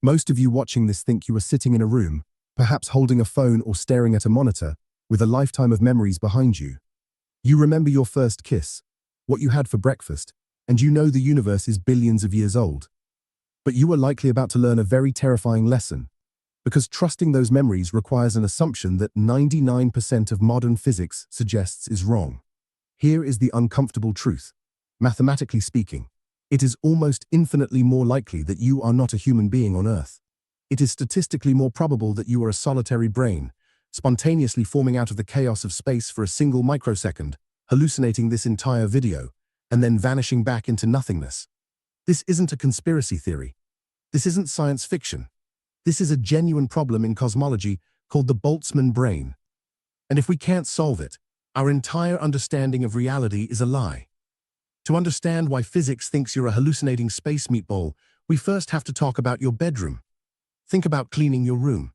Most of you watching this think you are sitting in a room, perhaps holding a phone or staring at a monitor, with a lifetime of memories behind you. You remember your first kiss, what you had for breakfast, and you know the universe is billions of years old. But you are likely about to learn a very terrifying lesson, because trusting those memories requires an assumption that 99% of modern physics suggests is wrong. Here is the uncomfortable truth. Mathematically speaking, it is almost infinitely more likely that you are not a human being on Earth. It is statistically more probable that you are a solitary brain, spontaneously forming out of the chaos of space for a single microsecond, hallucinating this entire video, and then vanishing back into nothingness. This isn't a conspiracy theory. This isn't science fiction. This is a genuine problem in cosmology called the Boltzmann brain. And if we can't solve it, our entire understanding of reality is a lie. To understand why physics thinks you're a hallucinating space meatball, we first have to talk about your bedroom. Think about cleaning your room.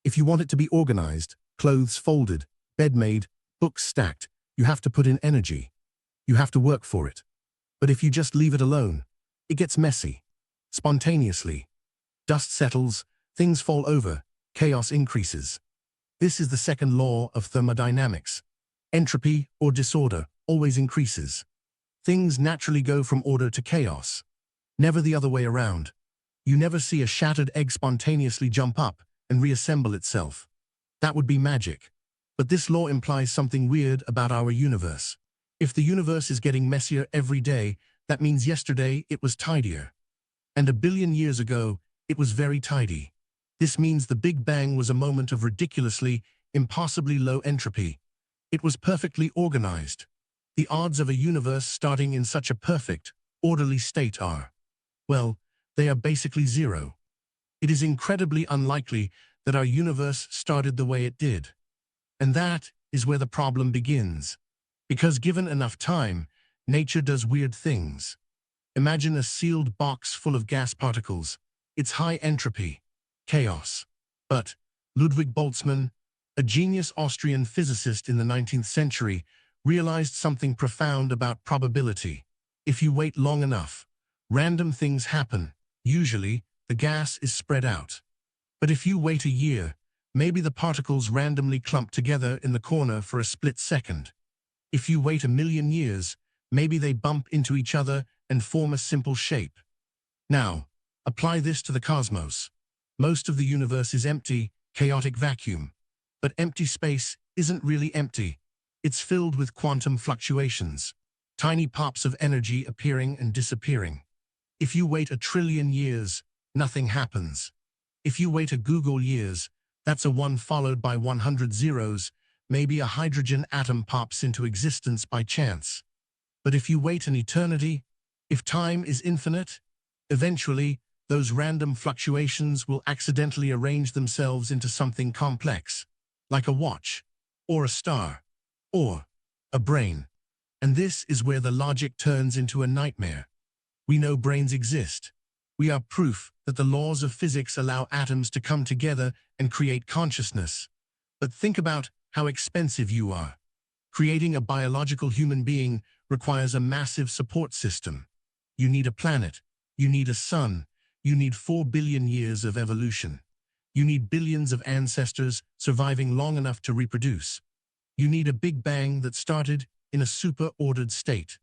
If you want it to be organized, clothes folded, bed made, books stacked, you have to put in energy. You have to work for it. But if you just leave it alone, it gets messy. Spontaneously. Dust settles, things fall over, chaos increases. This is the second law of thermodynamics. Entropy, or disorder, always increases. Things naturally go from order to chaos. Never the other way around. You never see a shattered egg spontaneously jump up and reassemble itself. That would be magic. But this law implies something weird about our universe. If the universe is getting messier every day, that means yesterday it was tidier. And a billion years ago, it was very tidy. This means the Big Bang was a moment of ridiculously, impossibly low entropy. It was perfectly organized. The odds of a universe starting in such a perfect, orderly state are, well, they are basically zero. It is incredibly unlikely that our universe started the way it did. And that is where the problem begins. Because given enough time, nature does weird things. Imagine a sealed box full of gas particles. It's high entropy, chaos. But Ludwig Boltzmann, a genius Austrian physicist in the 19th century, realized something profound about probability. If you wait long enough, random things happen. Usually, the gas is spread out. But if you wait a year, maybe the particles randomly clump together in the corner for a split second. If you wait a million years, maybe they bump into each other and form a simple shape. Now, apply this to the cosmos. Most of the universe is empty, chaotic vacuum. But empty space isn't really empty. It's filled with quantum fluctuations, tiny pops of energy appearing and disappearing. If you wait a trillion years, nothing happens. If you wait a Google years, that's a 1 followed by 100 zeros, maybe a hydrogen atom pops into existence by chance. But if you wait an eternity, if time is infinite, eventually, those random fluctuations will accidentally arrange themselves into something complex, like a watch, or a star, or a brain. And this is where the logic turns into a nightmare. We know brains exist. We are proof that the laws of physics allow atoms to come together and create consciousness. But think about how expensive you are. Creating a biological human being requires a massive support system. You need a planet. You need a sun. You need 4 billion years of evolution. You need billions of ancestors surviving long enough to reproduce. You need a Big Bang that started in a super-ordered state.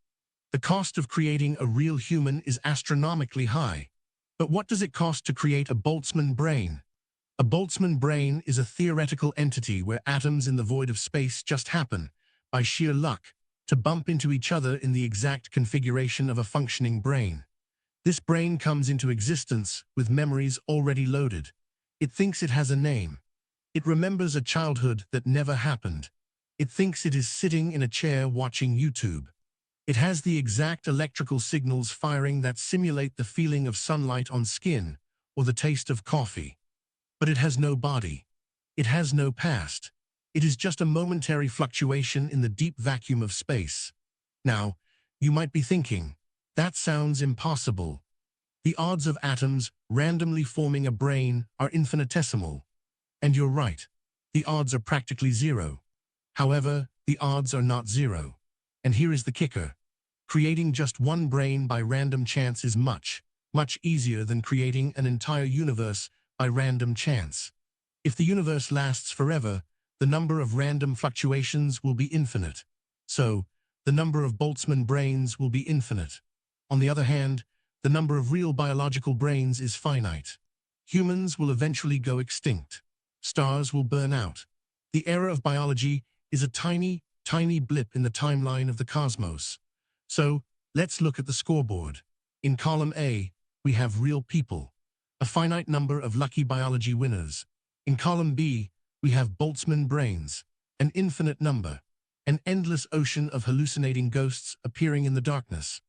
The cost of creating a real human is astronomically high. But what does it cost to create a Boltzmann brain? A Boltzmann brain is a theoretical entity where atoms in the void of space just happen, by sheer luck, to bump into each other in the exact configuration of a functioning brain. This brain comes into existence with memories already loaded. It thinks it has a name. It remembers a childhood that never happened. It thinks it is sitting in a chair watching YouTube. It has the exact electrical signals firing that simulate the feeling of sunlight on skin or the taste of coffee. But it has no body. It has no past. It is just a momentary fluctuation in the deep vacuum of space. Now, you might be thinking, that sounds impossible. The odds of atoms randomly forming a brain are infinitesimal. And you're right. The odds are practically zero. However, the odds are not zero. And here is the kicker. Creating just one brain by random chance is much, much easier than creating an entire universe by random chance. If the universe lasts forever, the number of random fluctuations will be infinite. So, the number of Boltzmann brains will be infinite. On the other hand, the number of real biological brains is finite. Humans will eventually go extinct. Stars will burn out. The era of biology is a tiny, tiny blip in the timeline of the cosmos. So, let's look at the scoreboard. In column A, we have real people, a finite number of lucky biology winners. In column B, we have Boltzmann brains, an infinite number, an endless ocean of hallucinating ghosts appearing in the darkness.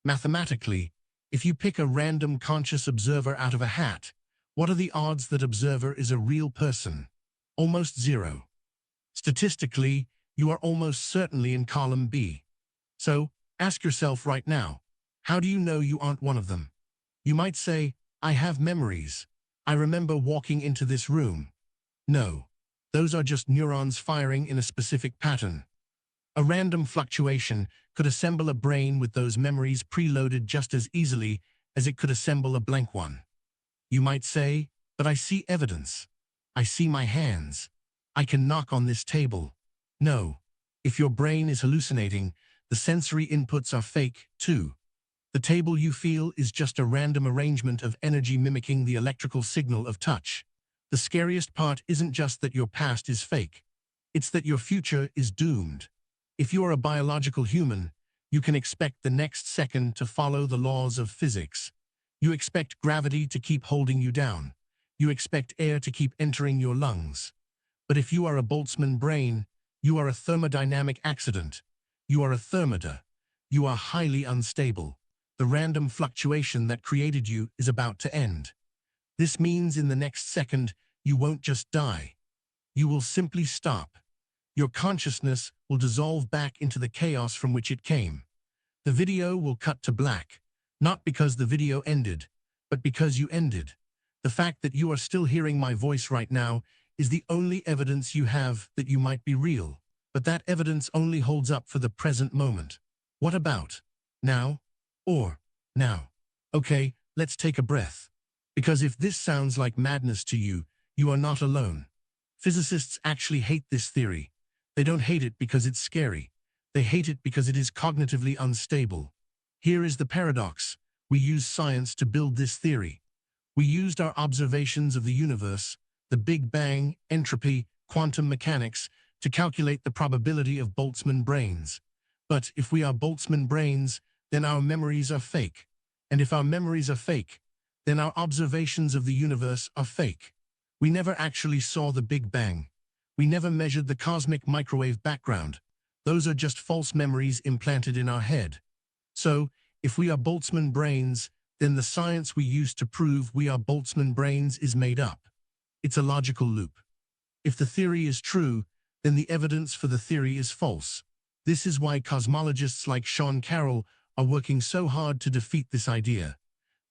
Mathematically, if you pick a random conscious observer out of a hat, what are the odds that observer is a real person? Almost zero. Statistically, you are almost certainly in column B. So, ask yourself right now, how do you know you aren't one of them? You might say, I have memories. I remember walking into this room. No, those are just neurons firing in a specific pattern. A random fluctuation could assemble a brain with those memories preloaded just as easily as it could assemble a blank one. You might say, but I see evidence. I see my hands. I can knock on this table. No, if your brain is hallucinating, the sensory inputs are fake, too. The table you feel is just a random arrangement of energy mimicking the electrical signal of touch. The scariest part isn't just that your past is fake. It's that your future is doomed. If you are a biological human, you can expect the next second to follow the laws of physics. You expect gravity to keep holding you down. You expect air to keep entering your lungs. But if you are a Boltzmann brain, you are a thermodynamic accident. You are a thermida. You are highly unstable. The random fluctuation that created you is about to end. This means in the next second, you won't just die. You will simply stop. Your consciousness will dissolve back into the chaos from which it came. The video will cut to black, not because the video ended, but because you ended. The fact that you are still hearing my voice right now is the only evidence you have that you might be real. But that evidence only holds up for the present moment. What about now or now? Okay, let's take a breath. Because if this sounds like madness to you, you are not alone. Physicists actually hate this theory. They don't hate it because it's scary. They hate it because it is cognitively unstable. Here is the paradox. We use science to build this theory. We used our observations of the universe, the Big Bang, entropy, quantum mechanics, to calculate the probability of Boltzmann brains. But if we are Boltzmann brains, then our memories are fake. And if our memories are fake, then our observations of the universe are fake. We never actually saw the Big Bang. We never measured the cosmic microwave background. Those are just false memories implanted in our head. So, if we are Boltzmann brains, then the science we use to prove we are Boltzmann brains is made up. It's a logical loop. If the theory is true, then the evidence for the theory is false. This is why cosmologists like Sean Carroll are working so hard to defeat this idea.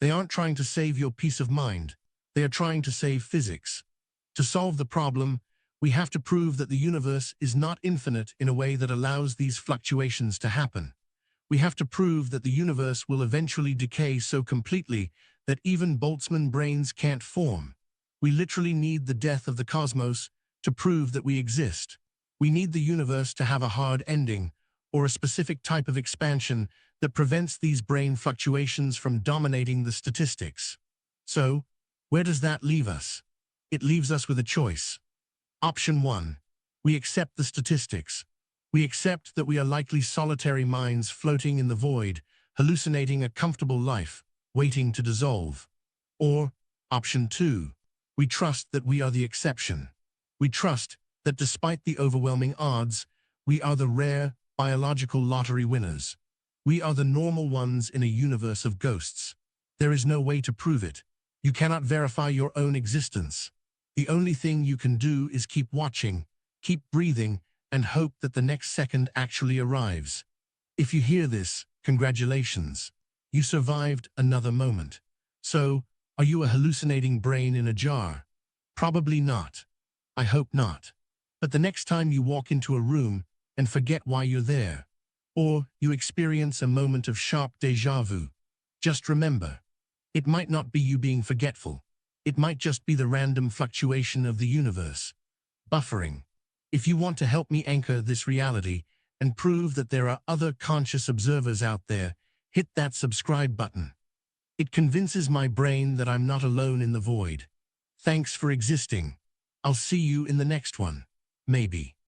They aren't trying to save your peace of mind. They are trying to save physics. To solve the problem, we have to prove that the universe is not infinite in a way that allows these fluctuations to happen. We have to prove that the universe will eventually decay so completely that even Boltzmann brains can't form. We literally need the death of the cosmos to prove that we exist. We need the universe to have a hard ending, or a specific type of expansion that prevents these brain fluctuations from dominating the statistics. So, where does that leave us? It leaves us with a choice. Option 1. We accept the statistics. We accept that we are likely solitary minds floating in the void, hallucinating a comfortable life, waiting to dissolve. Or, Option 2. We trust that we are the exception. We trust that despite the overwhelming odds, we are the rare, biological lottery winners. We are the normal ones in a universe of ghosts. There is no way to prove it. You cannot verify your own existence. The only thing you can do is keep watching, keep breathing, and hope that the next second actually arrives. If you hear this, congratulations. You survived another moment. So, are you a hallucinating brain in a jar? Probably not. I hope not. But the next time you walk into a room and forget why you're there, or you experience a moment of sharp déjà vu, just remember, It might not be you being forgetful. It might just be the random fluctuation of the universe. Buffering. If you want to help me anchor this reality and prove that there are other conscious observers out there, hit that subscribe button. It convinces my brain that I'm not alone in the void. Thanks for existing. I'll see you in the next one. Maybe.